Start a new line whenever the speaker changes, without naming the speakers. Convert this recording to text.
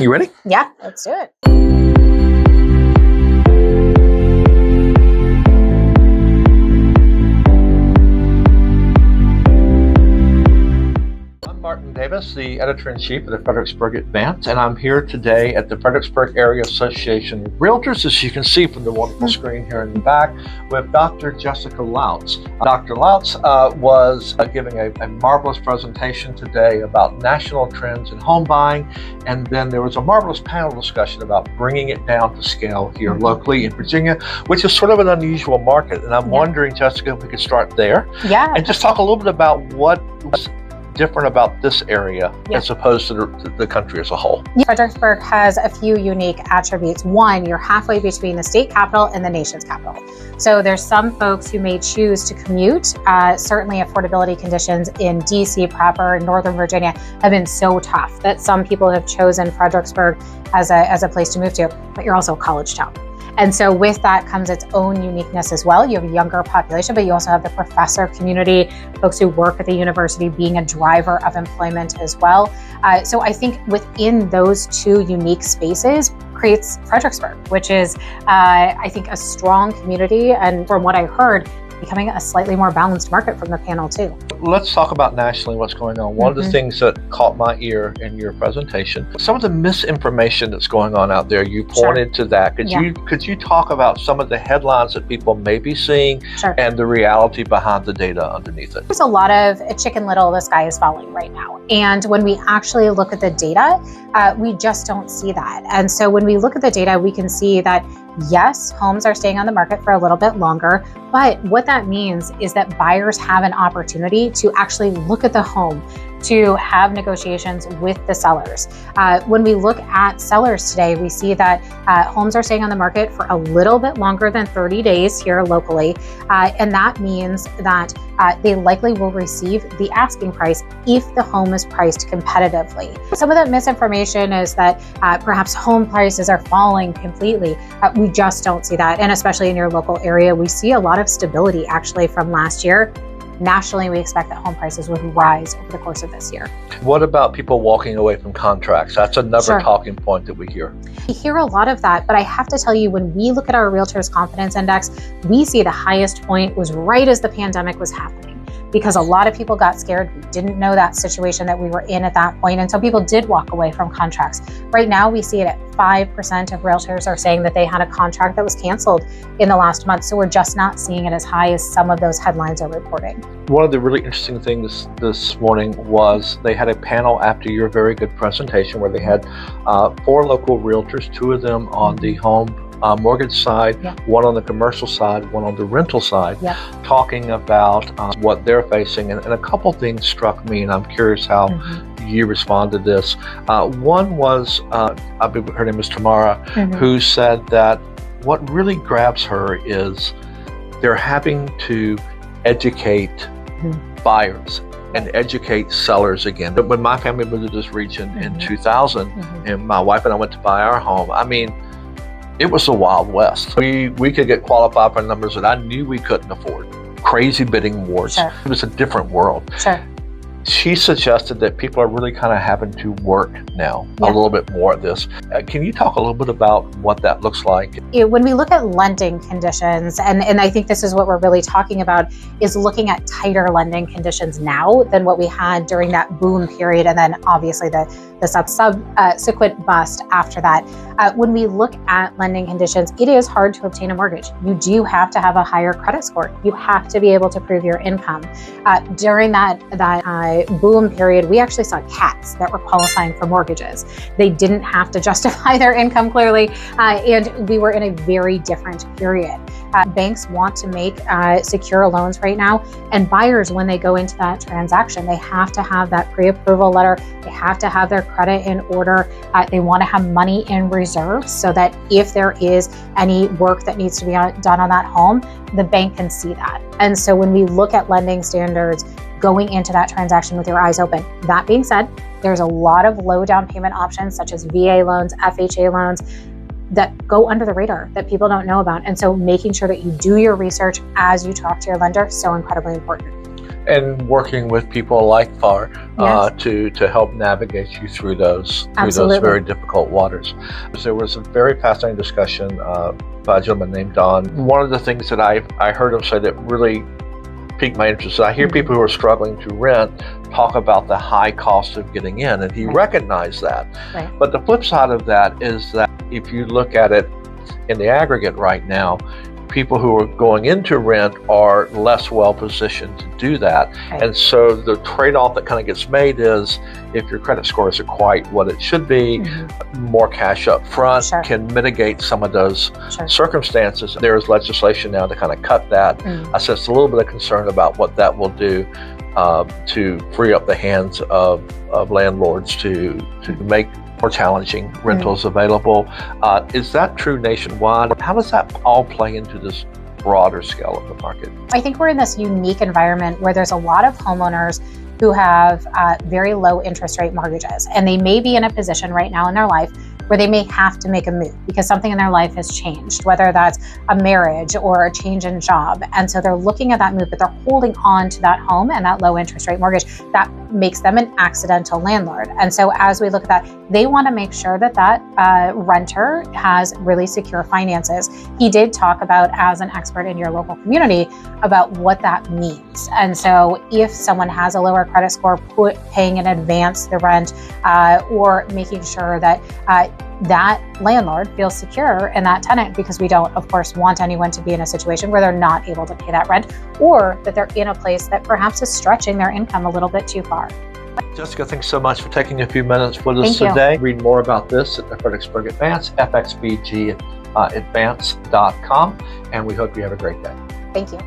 You ready?
Yeah, let's do it.
Martin Davis, the editor-in-chief of the Fredericksburg Advance, and I'm here today at the Fredericksburg Area Association of Realtors, as you can see from the wonderful screen here in the back, with Dr. Jessica Lautz. Dr. Lautz was giving a marvelous presentation today about national trends in home buying, and then there was a marvelous panel discussion about bringing it down to scale here locally in Virginia, which is sort of an unusual market. And I'm wondering, Jessica, if we could start there and just talk a little bit about what was different about this area as opposed to the country as a whole.
Fredericksburg has a few unique attributes. One, you're halfway between the state capital and the nation's capital. So there's some folks who may choose to commute. Certainly affordability conditions in DC proper, Northern Virginia have been so tough that some people have chosen Fredericksburg as a place to move to, but you're also a college town. And so with that comes its own uniqueness as well. You have a younger population, but you also have the professor community, folks who work at the university being a driver of employment as well. So I think within those two unique spaces creates Fredericksburg, which is, I think, a strong community. And from what I heard, becoming a slightly more balanced market from the panel too.
Let's talk about nationally what's going on. One of the things that caught my ear in your presentation, some of the misinformation that's going on out there, you pointed to that. Could you talk about some of the headlines that people may be seeing and the reality behind the data underneath it?
There's a lot of Chicken Little, the sky is falling right now. And when we actually look at the data, we just don't see that. And so when we look at the data, we can see that yes, homes are staying on the market for a little bit longer, but what that means is that buyers have an opportunity to actually look at the home, to have negotiations with the sellers. When we look at sellers today, we see that homes are staying on the market for a little bit longer than 30 days here locally. And that means that they likely will receive the asking price if the home is priced competitively. Some of that misinformation is that perhaps home prices are falling completely. We just don't see that. And especially in your local area, we see a lot of stability actually from last year. Nationally, we expect that home prices would rise over the course of this year.
What about people walking away from contracts? That's another talking point that we hear.
We hear a lot of that, but I have to tell you, when we look at our Realtors Confidence Index, we see the highest point was right as the pandemic was happening, because a lot of people got scared. We didn't know that situation that we were in at that point, and so people did walk away from contracts. Right now, we see it at 5% of realtors are saying that they had a contract that was canceled in the last month. So we're just not seeing it as high as some of those headlines are reporting.
One of the really interesting things this morning was they had a panel after your very good presentation where they had 4 local realtors, 2 of them on the home mortgage side, one on the commercial side, one on the rental side, talking about what they're facing. And a couple things struck me, and I'm curious how you respond to this. One was, her name is Tamara, who said that what really grabs her is they're having to educate buyers and educate sellers again. But when my family moved to this region in 2000, and my wife and I went to buy our home, I mean, it was the Wild West. We could get qualified for numbers that I knew we couldn't afford. Crazy bidding wars. It was a different world. She suggested that people are really kind of having to work now a little bit more at this. Can you talk a little bit about what that looks like?
When we look at lending conditions, and I think this is what we're really talking about, is looking at tighter lending conditions now than what we had during that boom period, and then obviously the subsequent bust after that. When we look at lending conditions, it is hard to obtain a mortgage. You do have to have a higher credit score. You have to be able to prove your income. During that boom period, we actually saw cats that were qualifying for mortgages. They didn't have to justify their income clearly, and we were in a very different period. Banks want to make secure loans right now, and buyers, when they go into that transaction, they have to have that pre-approval letter. They have to have their credit in order. They want to have money in reserve so that if there is any work that needs to be done on that home, the bank can see that. And so when we look at lending standards, going into that transaction with your eyes open. That being said, there's a lot of low down payment options such as VA loans, FHA loans that go under the radar that people don't know about. And so making sure that you do your research as you talk to your lender is so incredibly important.
and working with people like FAR
Yes.
to help navigate you through those
Absolutely.
very difficult waters. There was a very fascinating discussion by a gentleman named Don. One of the things that I heard him say that really piqued my interest. I hear people who are struggling to rent talk about the high cost of getting in, and he recognized that.
Right.
But the flip side of that is that if you look at it in the aggregate right now, people who are going into rent are less well positioned to do that.
Right.
And so the trade-off that kind of gets made is if your credit score isn't quite what it should be, more cash up front can mitigate some of those circumstances. There is legislation now to kind of cut that. I sense a little bit of concern about what that will do to free up the hands of landlords to make more challenging rentals available. Is that true nationwide? How does that all play into this broader scale of the market?
I think we're in this unique environment where there's a lot of homeowners who have very low interest rate mortgages, and they may be in a position right now in their life where they may have to make a move because something in their life has changed, whether that's a marriage or a change in job. And so they're looking at that move, but they're holding on to that home and that low interest rate mortgage. That makes them an accidental landlord. And so as we look at that, they want to make sure that that renter has really secure finances. He did talk about, as an expert in your local community, about what that means. And so if someone has a lower credit score, paying in advance the rent or making sure that that landlord feels secure in that tenant, because we don't, of course, want anyone to be in a situation where they're not able to pay that rent, or that they're in a place that perhaps is stretching their income a little bit too far.
Jessica, thanks so much for taking a few minutes with us today. Read more about this at the Fredericksburg Advance, FXBG Advance.com, and we hope you have a great day.
Thank you.